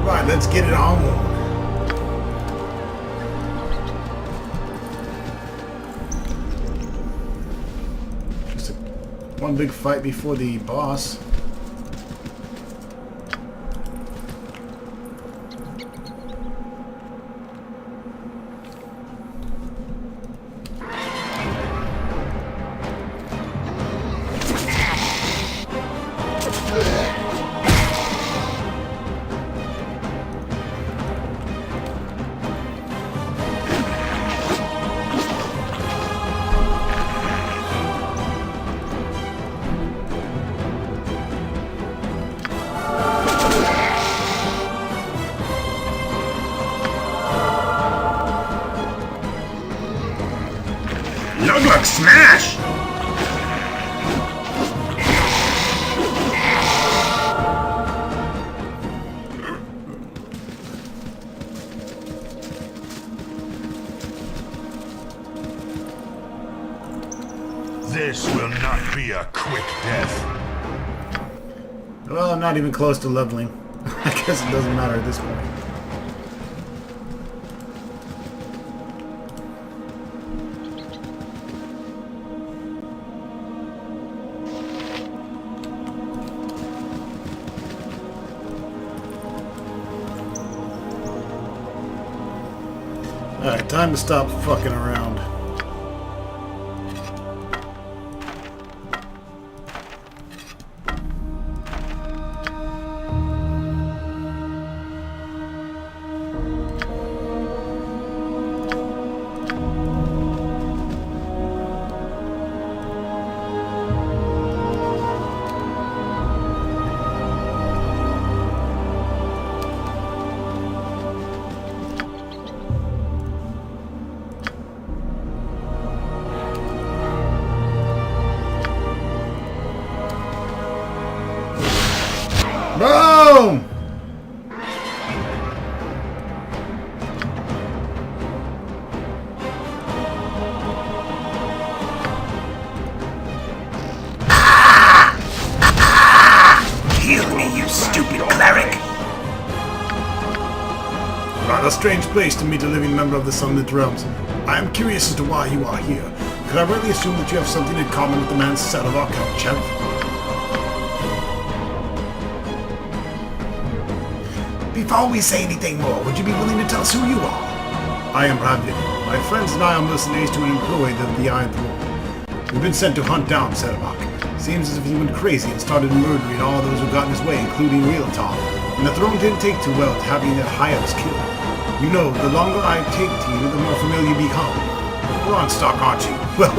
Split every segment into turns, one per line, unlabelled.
Right, let's get it on. Just one big fight before the boss.
Look, smash!
This will not be a quick death.
Well, I'm not even close to leveling. I guess it doesn't matter at this point. Alright, time to stop fucking around. Boom!
Heal me, you stupid cleric!
Rather strange place to meet a living member of the Sunlit Realms. I am curious as to why you are here. Could I really assume that you have something in common with the man Saravak, Chev?
Before we say anything more, would you be willing to tell us who you are?
I am Ravin. My friends and I are mercenaries to an employee of the Iron Throne. We've been sent to hunt down Saravak. Seems as if he went crazy and started murdering all those who got in his way, including Real Talk. And the throne didn't take too well to having their high-ups killed. You know, the longer I take to you, the more familiar you become. We're on stock, aren't you? Well.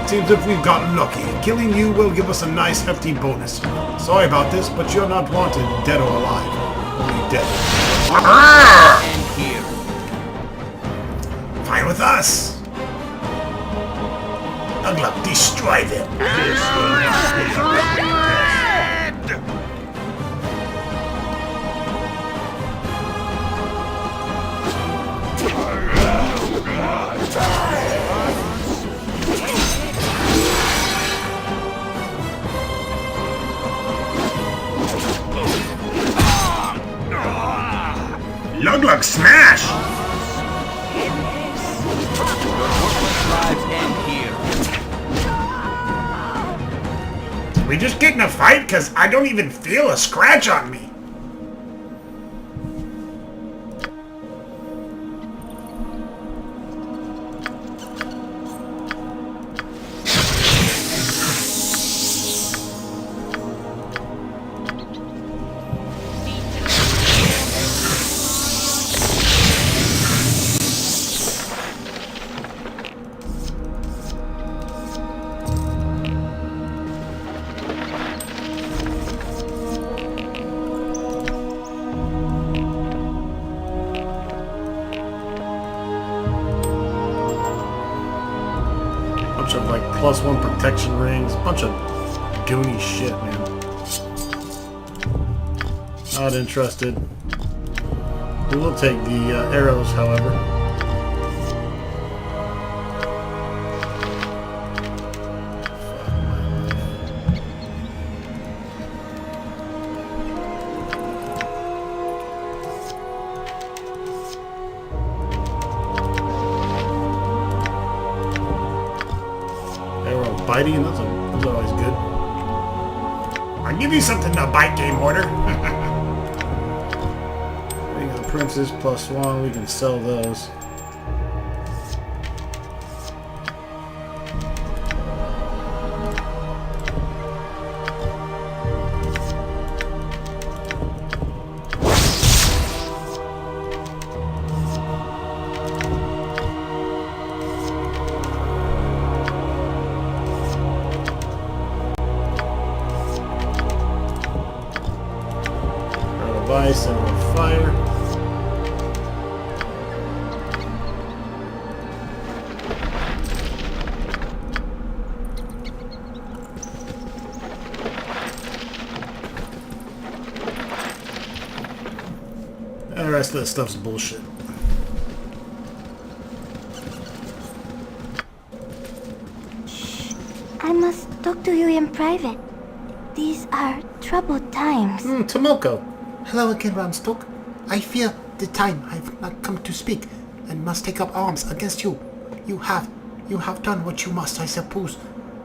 It seems if we've gotten lucky. Killing you will give us a nice hefty bonus. Sorry about this, but you're not wanted, dead or alive. Only dead.
Here. Fine with us. Ugluk, destroy them.
This will not be a quick death.
Ugluk, smash! We just get in a fight because I don't even feel a scratch on me.
Bunch of like +1 protection rings, bunch of goony shit, man. Not interested. We will take the arrows, however. bitey, and those are always good.
I'll give you something to bite, game hoarder.
We got Princess +1. We can sell those. Ice and fire. And the rest of that stuff's bullshit.
I must talk to you in private. These are troubled times.
Tomoko.
Hello again, Ramstock. I fear the time I've not come to speak, and must take up arms against you. You have done what you must, I suppose.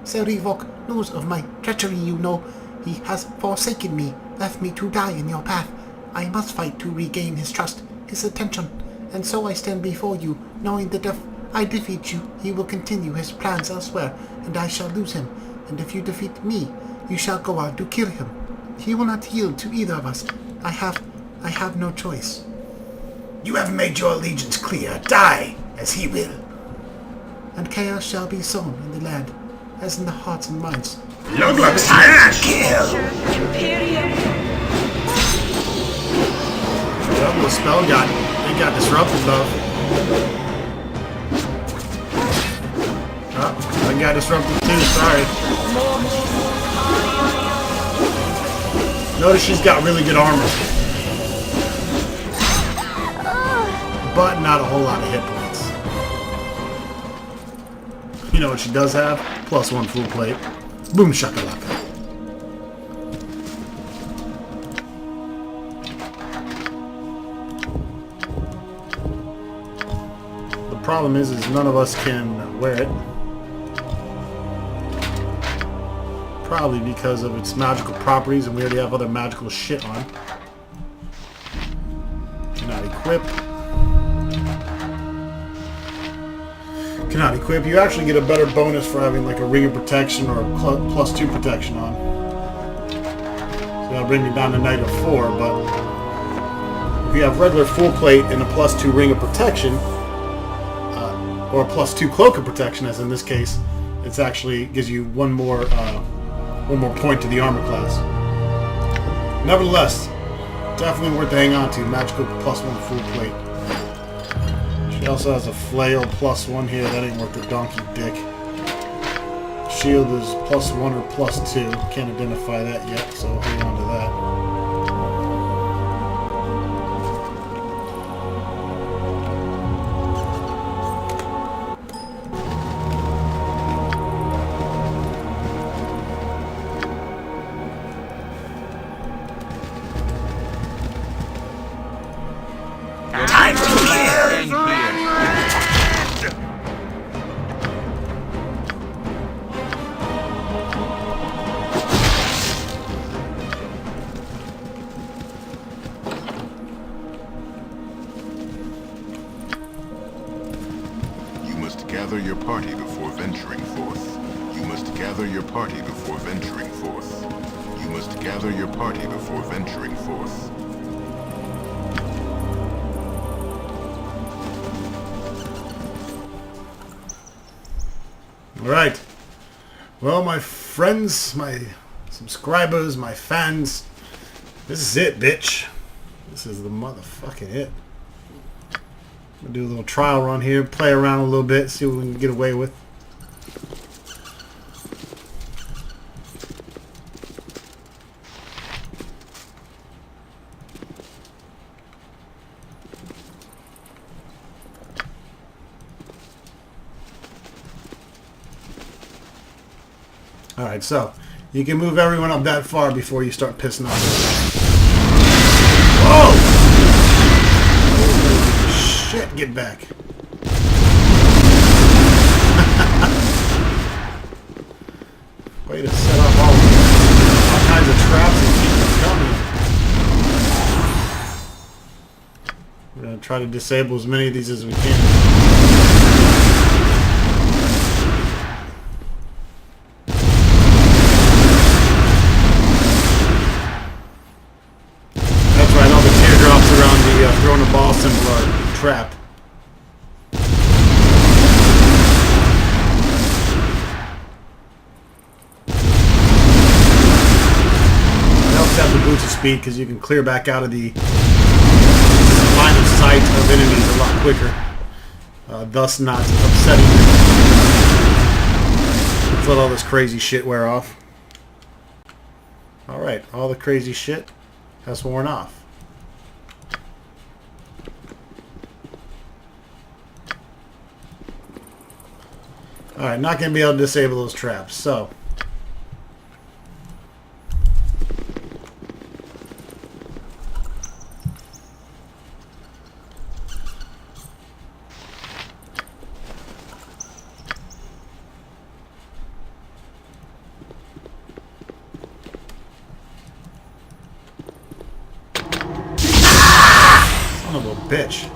Sir Revok knows of my treachery, you know. He has forsaken me, left me to die in your path. I must fight to regain his trust, his attention, and so I stand before you, knowing that if I defeat you, he will continue his plans elsewhere, and I shall lose him. And if you defeat me, you shall go out to kill him. He will not yield to either of us. I have no choice.
You have made your allegiance clear. Die, as he will.
And chaos shall be sown in the land, as in the hearts and minds.
Looks time to kill.
Well, the spell got disrupted though. Oh, I got disrupted too, sorry. Notice she's got really good armor. But not a whole lot of hit points. You know what she does have? +1 full plate. Boom shakalaka. The problem is none of us can wear it. Probably because of its magical properties, and we already have other magical shit on. Cannot equip. Cannot equip. You actually get a better bonus for having like a ring of protection or a +2 protection on. So that'll bring me down to knight of 4, but if you have regular full plate and a +2 ring of protection, or a +2 cloak of protection, as in this case, it's actually gives you one more point to the armor class. Nevertheless, definitely worth to hang on to. Magical +1 full plate. She also has a flail +1 here. That ain't worth the donkey dick. Shield is +1 or +2. Can't identify that yet, so I'll hang on to that.
Time to kill.
You must gather your party before venturing forth. You must gather your party before venturing forth. You must gather your party before venturing forth.
Alright. Well, my friends, my subscribers, my fans, this is it, bitch. This is the motherfucking it. I'm gonna do a little trial run here, play around a little bit, see what we can get away with. Alright, so you can move everyone up that far before you start pissing off. Whoa! Holy shit, get back. Way to set up all kinds of traps and keep them coming. We're going to try to disable as many of these as we can. That's right, all the teardrops around the throwing a ball symbol are trapped. Have the boots of speed because you can clear back out of the line of sight of enemies a lot quicker, thus not upsetting them. Let's let all this crazy shit wear off. Alright, all the crazy shit has worn off. Alright, not going to be able to disable those traps, so son of a bitch.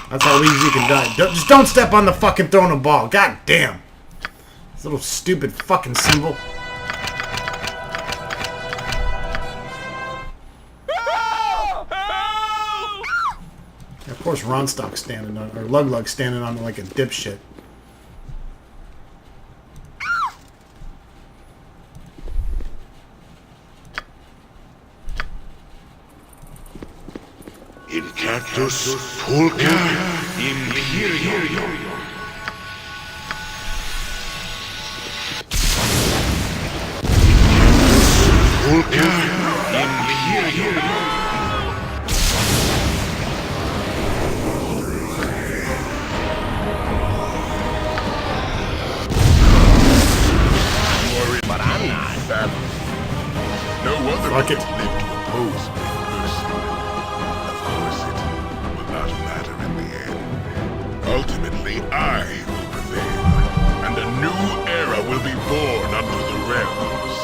That's how easy you can die. Just don't step on the fucking throwing a ball. God damn. This little stupid fucking symbol. And of course Ronstock's standing on, or Luglug's standing on it like a dipshit.
Incactus pulca imperio. Pulca imperio. But I'm not. No other
Fuck it.
lived to oppose me personally. Of course, it will not matter in the end. Ultimately, I will prevail, and a new era will be born unto the realms.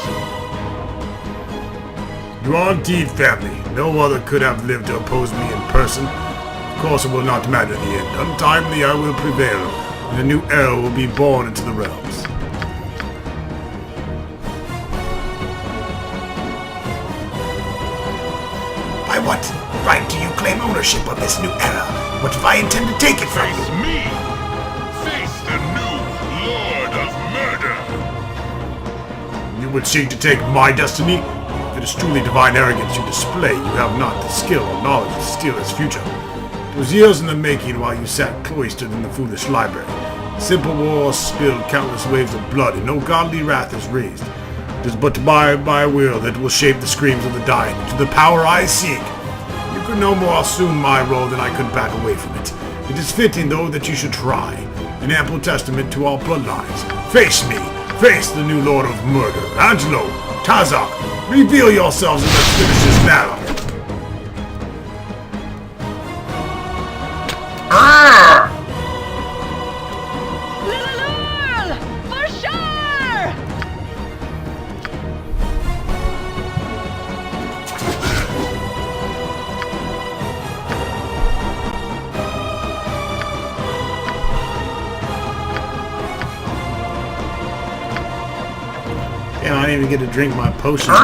You are indeed family. No other could have lived to oppose me in person. Of course it will not matter in the end. Untimely I will prevail, and a new era will be born into the realms.
By what right do you claim ownership of this new era? What if I intend to take it from
Face
you?
me! Face the new Lord of Murder!
You would seek to take my destiny? If it is truly divine arrogance you display, you have not the skill or knowledge to steal its future. It was years in the making while you sat cloistered in the foolish library. Simple wars spilled countless waves of blood, and no godly wrath is raised. It is but by my will that will shape the screams of the dying into the power I seek. You could no more assume my role than I could back away from it. It is fitting, though, that you should try. An ample testament to our bloodlines. Face me! Face the new Lord of Murder! Angelo! Tazok! Reveal yourselves and let's finish this now!
For sure!
Damn, I didn't even get to drink my potion.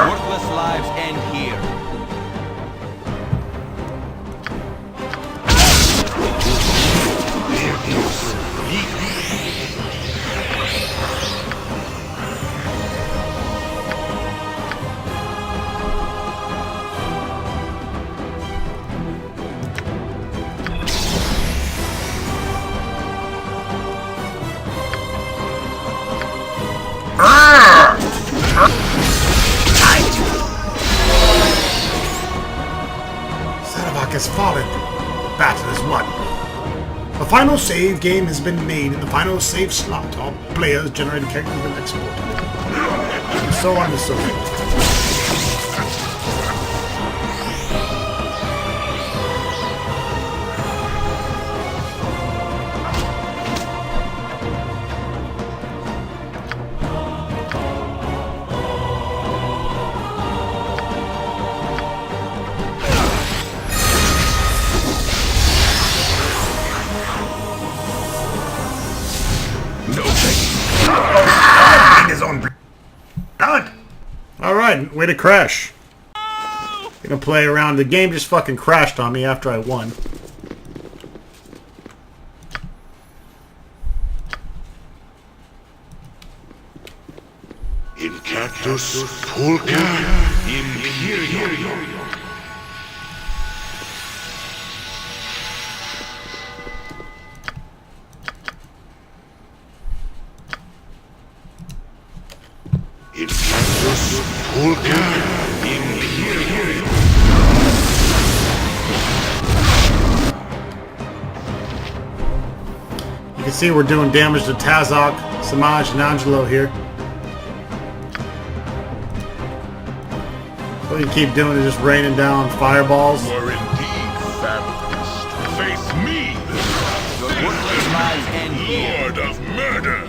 Worthless lives end here.
Saravak has fallen. The battle is won. The final save game has been made in the final save slot. All players generated characters have been exported. And so on and so forth. Alright, way to crash. Gonna play around. The game just fucking crashed on me after I won.
Incactus Pulca Imperio. Incactus Pulca Imperio.
You can see we're doing damage to Tazok, Samaj, and Angelo here. What you keep doing is just raining down fireballs.
You are indeed fabulous to face me,
Your worthless lives end here.
Lord of Murder.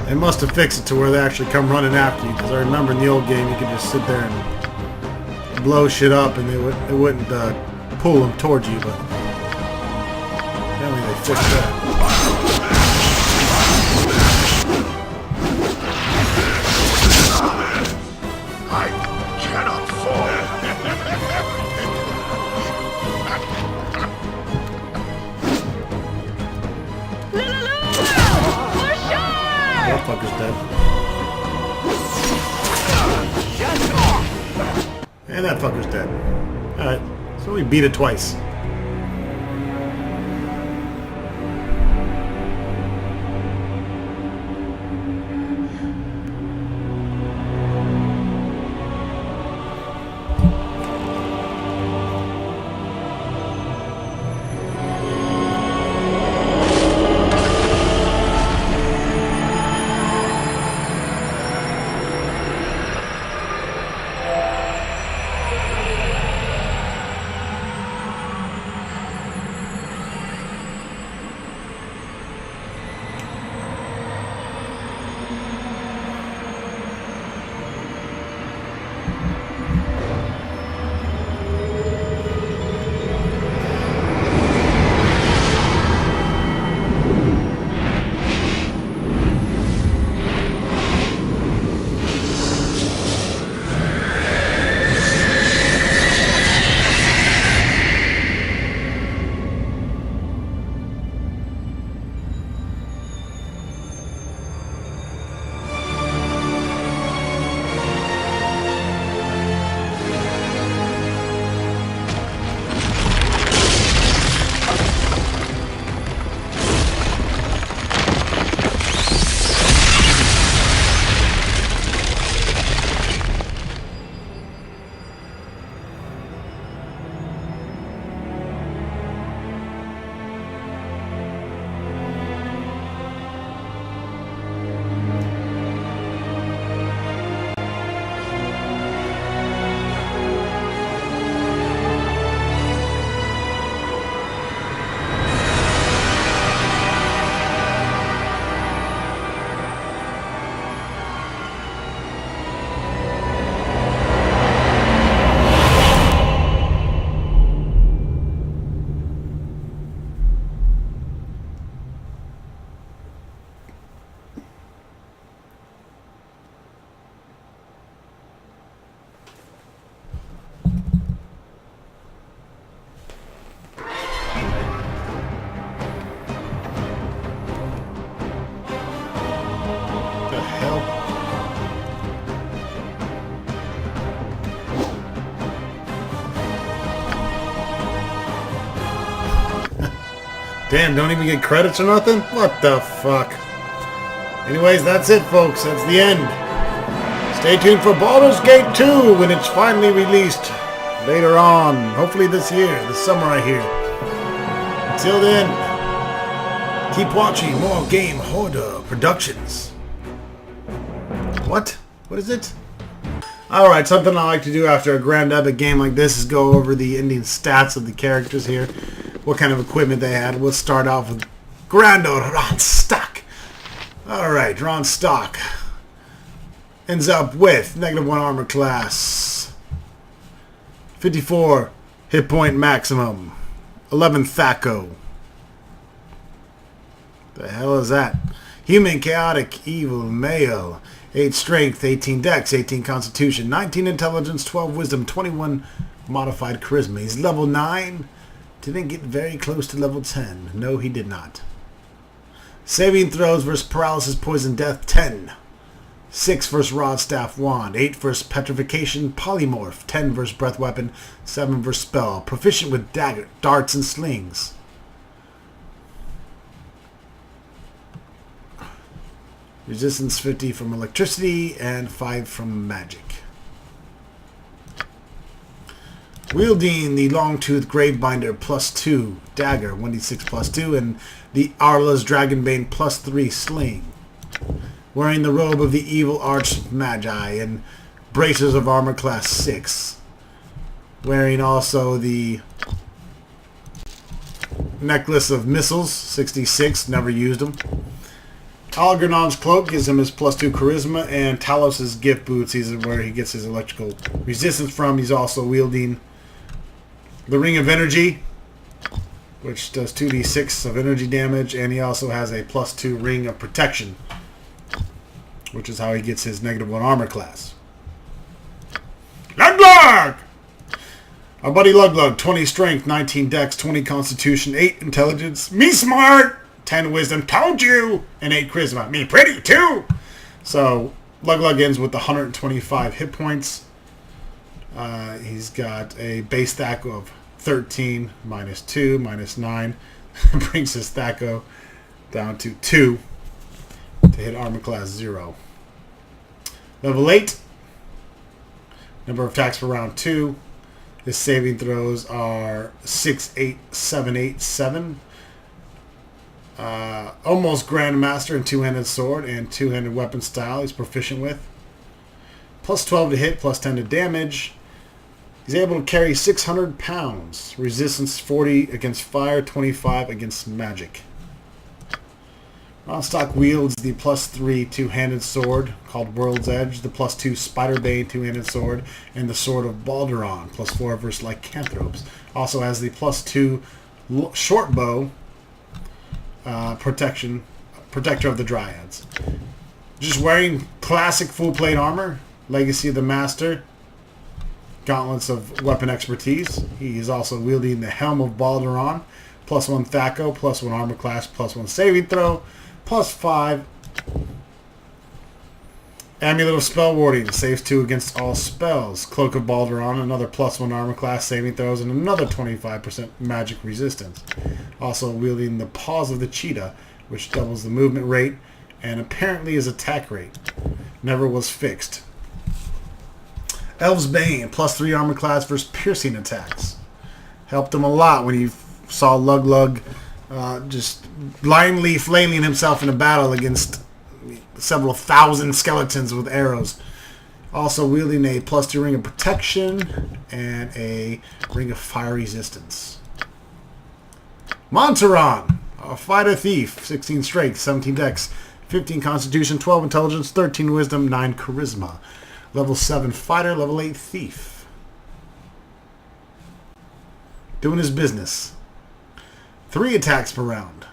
They must have fixed it to where they actually come running after you, because I remember in the old game you could just sit there and blow shit up and they wouldn't pull them towards you, but apparently they fixed that.
I cannot fall.
That fucker's dead. And that fucker's dead. Alright, so we beat it twice. Damn, don't even get credits or nothing? What the fuck? Anyways, that's it, folks. That's the end. Stay tuned for Baldur's Gate 2 when it's finally released later on. Hopefully this year, this summer I hear. Until then, keep watching more Game Hoarder Productions. What? What is it? Alright, something I like to do after a grand epic game like this is go over the ending stats of the characters here. What kind of equipment they had. We'll start off with Grand Old Ron Stock. Alright, Ron Stock ends up with -1 armor class, 54 hit point maximum, 11 Thaco. The hell is that? Human, chaotic, evil, male, 8 strength, 18 dex, 18 constitution, 19 intelligence, 12 wisdom, 21 modified charisma. He's level 9. Didn't get very close to level 10. No, he did not. Saving throws versus paralysis, poison, death, 10. 6 versus rod, staff, wand. 8 versus petrification, polymorph. 10 versus breath weapon. 7 versus spell. Proficient with dagger, darts, and slings. Resistance 50 from electricity and 5 from magic. Wielding the Longtooth Gravebinder +2 dagger, 1d6 +2, and the Arla's Dragonbane +3 sling. Wearing the robe of the Evil Arch Magi and bracers of armor class 6. Wearing also the necklace of missiles, 66, never used them. Algernon's cloak gives him his +2 charisma, and Talos' gift boots, is where he gets his electrical resistance from. He's also wielding the Ring of Energy, which does 2d6 of energy damage, and he also has a +2 Ring of Protection, which is how he gets his -1 armor class. Luglug! Our buddy Luglug, 20 strength, 19 dex, 20 constitution, 8 intelligence, me smart, 10 wisdom, told you, and 8 charisma, me pretty too! So, Luglug ends with 125 hit points. He's got a base Thaco of 13, -2, -9. Brings his Thaco down to 2 to hit armor class 0. Level 8. Number of attacks per round 2. His saving throws are 6, 8, 7, 8, 7. Almost Grandmaster in two-handed sword and two-handed weapon style he's proficient with. +12 to hit, +10 to damage. He's able to carry 600 pounds. Resistance 40 against fire, 25 against magic. Ronstock wields the +3 two-handed sword called World's Edge, the +2 Spiderbane two-handed sword, and the Sword of Baldur, +4 versus Lycanthropes. Also has the +2 short bow, protector of the Dryads. Just wearing classic full plate armor, Legacy of the Master, gauntlets of weapon expertise. He is also wielding the Helm of Baldur, +1 Thaco, +1 armor class, +1 saving throw, +5 Amulet of Spell Warding, saves 2 against all spells. Cloak of Baldur, another +1 armor class, saving throws, and another 25% magic resistance. Also wielding the Paws of the Cheetah, which doubles the movement rate and apparently his attack rate. Never was fixed. Elf's Bane, +3 armor class versus piercing attacks. Helped him a lot when he saw Luglug just blindly flailing himself in a battle against several thousand skeletons with arrows. Also wielding a +2 Ring of Protection and a Ring of Fire Resistance. Montaron, a fighter thief, 16 strength, 17 dex, 15 constitution, 12 intelligence, 13 wisdom, 9 charisma. Level 7 fighter, level 8 thief. Doing his business. 3 attacks per round.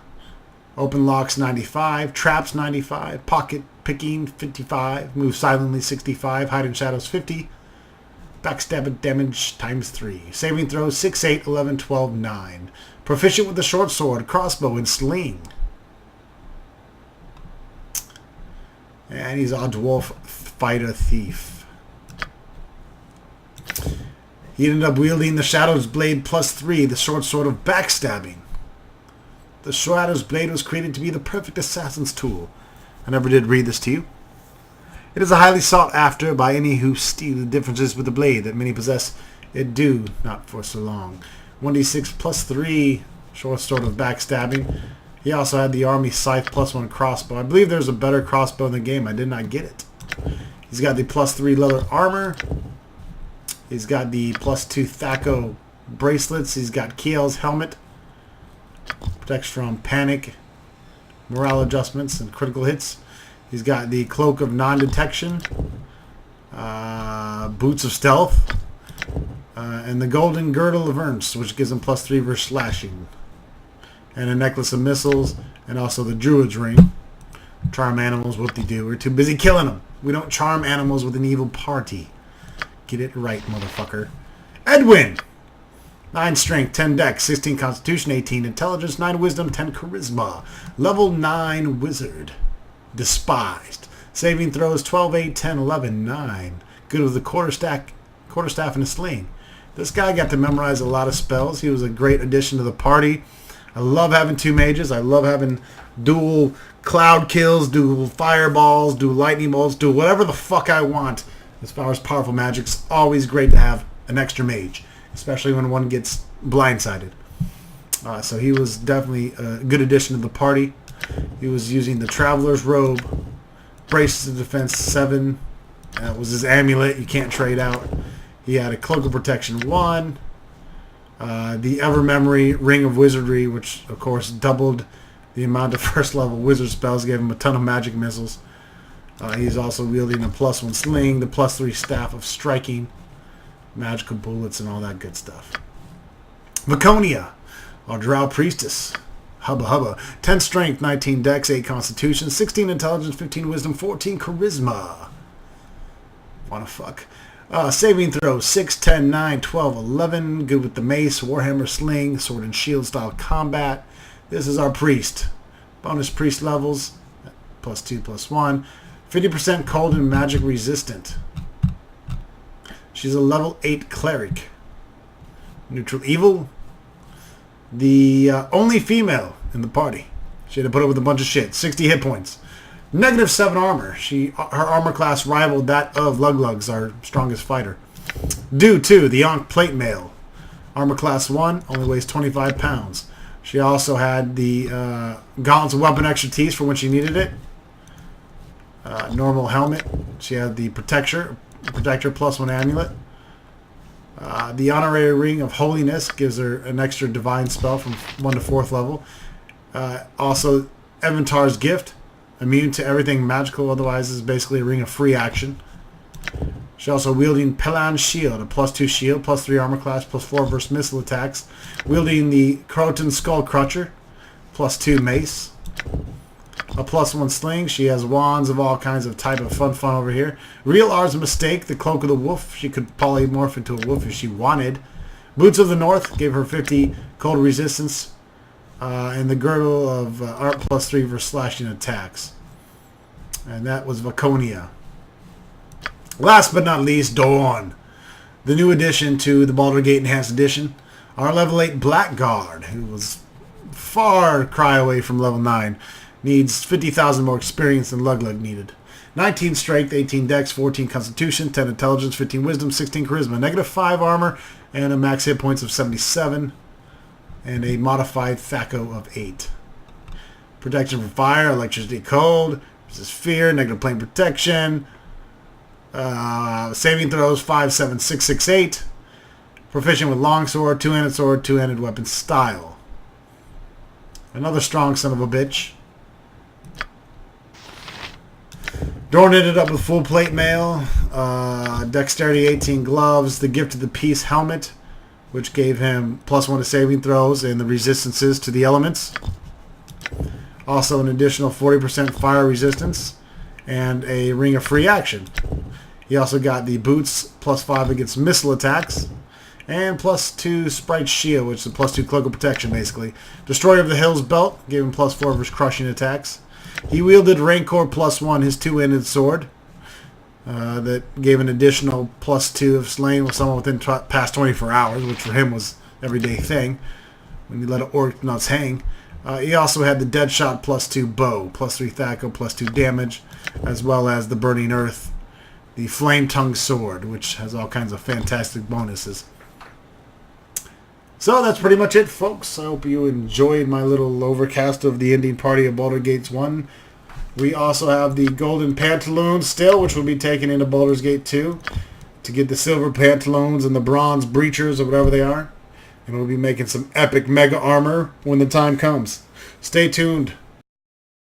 Open locks 95, traps 95, pocket picking 55, move silently 65, hide in shadows 50, backstab damage ×3. Saving throws 6, 8, 11, 12, 9. Proficient with the short sword, crossbow, and sling. And he's a dwarf fighter thief. He ended up wielding the Shadow's Blade +3, the short sword of backstabbing. The Shadow's Blade was created to be the perfect assassin's tool. I never did read this to you. It is highly sought after by any who see the differences with the blade that many possess It do, not for so long. 1d6 plus 3, short sword of backstabbing. He also had the army scythe plus 1 crossbow. I believe there's a better crossbow in the game. I did not get it. He's got the plus 3 leather armor. He's got the plus 2 Thaco bracelets. He's got Kiel's helmet. Protects from panic, morale adjustments, and critical hits. He's got the cloak of non-detection. Boots of stealth. And the golden girdle of Ernst, which gives him plus 3 versus slashing. And a necklace of missiles. And also the druid's ring. Charm animals, whoop-de-doo. We're too busy killing them. We don't charm animals with an evil party. Get it right, motherfucker. Edwin! 9 strength, 10 dex, 16 constitution, 18 intelligence, 9 wisdom, 10 charisma. Level 9 wizard. Despised. Saving throws 12, 8, 10, 11, 9. Good with the quarterstaff and a sling. This guy got to memorize a lot of spells. He was a great addition to the party. I love having 2 mages. I love having dual cloud kills, dual fireballs, dual lightning bolts, do whatever the fuck I want. As far as powerful magic, it's always great to have an extra mage, especially when one gets blindsided. So he was definitely a good addition to the party. He was using the Traveler's Robe, Braces of Defense 7. That was his amulet. You can't trade out. He had a Cloak of Protection 1. The Evermemory Ring of Wizardry, which, of course, doubled the amount of first-level wizard spells, gave him a ton of magic missiles. He's also wielding a plus 1 sling, the plus 3 Staff of Striking, magical bullets, and all that good stuff. Vaconia, our Drow Priestess. Hubba hubba. 10 strength, 19 dex, 8 constitution, 16 intelligence, 15 wisdom, 14 charisma. Wanna fuck. Saving throw 6, 10, 9, 12, 11. Good with the mace, warhammer, sling, sword and shield style combat. This is our priest. Bonus priest levels. Plus 2, plus 1. 50% cold and magic resistant. She's a level 8 cleric. Neutral evil. The only female in the party. She had to put up with a bunch of shit. 60 hit points. Negative 7 armor. Her armor class rivaled that of Luglugs, our strongest fighter. Due to the Ankh plate mail. Armor class 1, only weighs 25 pounds. She also had the gauntlets of weapon expertise for when she needed it. Normal helmet. She had the protector plus 1 amulet. The honorary ring of holiness gives her an extra divine spell from 1 to 4th level. Also, Eventar's gift, immune to everything magical, otherwise is basically a ring of free action. She's also wielding Pelan's shield, a plus 2 shield, plus 3 armor class, plus 4 versus missile attacks. Wielding the Croton Skull Crutcher, plus 2 mace. A plus 1 sling. She has wands of all kinds of type of fun over here. Real R's Mistake, the Cloak of the Wolf. She could polymorph into a wolf if she wanted. Boots of the North gave her 50 cold resistance. And the Girdle of Art plus 3 for slashing attacks. And that was Vaconia. Last but not least, Dawn. The new addition to the Baldur Gate Enhanced Edition. Our level 8 Blackguard, who was far cry away from level 9. Needs 50,000 more experience than Luglug needed. 19 strength, 18 dex, 14 constitution, 10 intelligence, 15 wisdom, 16 charisma. Negative 5 armor, and a max hit points of 77. And a modified Thaco of 8. Protection from fire, electricity, cold. Resist fear, negative plane protection. Saving throws 5, 7, 6, 6, 8. Proficient with longsword, two-handed weapon style. Another strong son of a bitch. Dorn ended up with full plate mail, dexterity 18 gloves, the gift of the peace helmet, which gave him plus 1 to saving throws and the resistances to the elements. Also an additional 40% fire resistance and a ring of free action. He also got the boots, plus 5 against missile attacks, and plus 2 Sprite Shield, which is a plus 2 cloak of protection basically. Destroyer of the Hills belt gave him plus 4 versus crushing attacks. He wielded Rancor plus 1, his two-handed sword, that gave an additional plus 2 of slaying with someone within past 24 hours, which for him was everyday thing when you let an orc nuts hang. He also had the Deadshot plus 2 bow, plus 3 Thaco, plus 2 damage, as well as the Burning Earth, the Flame Tongue sword, which has all kinds of fantastic bonuses. So that's pretty much it, folks. I hope you enjoyed my little overcast of the ending party of Baldur's Gate 1. We also have the golden pantaloons still, which will be taken into Baldur's Gate 2 to get the silver pantaloons and the bronze breachers or whatever they are. And we'll be making some epic mega armor when the time comes. Stay tuned.